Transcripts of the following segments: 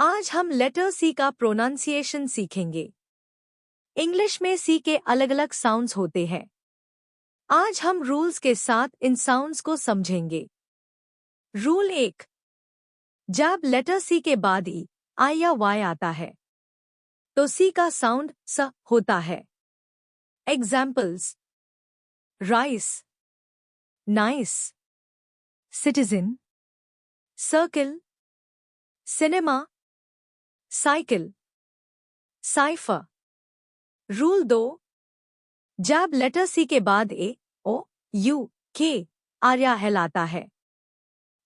आज हम लेटर सी का प्रोनाउंसिएशन सीखेंगे। इंग्लिश में सी के अलग अलग साउंड्स होते हैं। आज हम रूल्स के साथ इन साउंड्स को समझेंगे। रूल 1। जब लेटर सी के बाद ई, आई या वाई आता है तो सी का साउंड स होता है। Examples: rice, nice, citizen, circle, cinema, cycle, cipher. Rule 2। जब लेटर सी के बाद A, O, U, K, R या एल आता है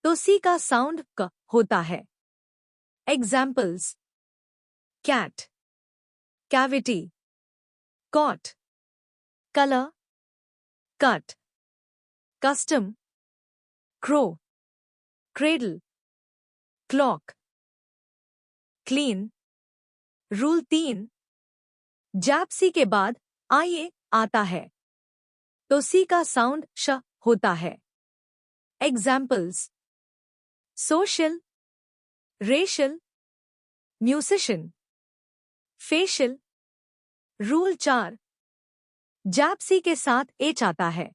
तो सी का साउंड क होता है। Examples: cat, cavity, cot, colour, cut, custom, crow, cradle, clock, clean. Rule 3। जब सी के बाद आई ए आता है तो सी का साउंड श होता है। Examples: social, racial, musician, facial. Rule 4। जब सी के साथ एच आता है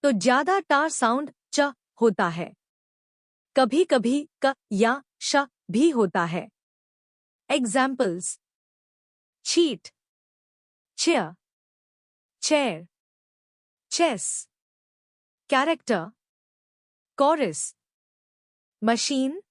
तो ज्यादा टार साउंड च होता है। कभी कभी क या श भी होता है। Examples: cheat, chair, chair, chess, character, chorus, machine,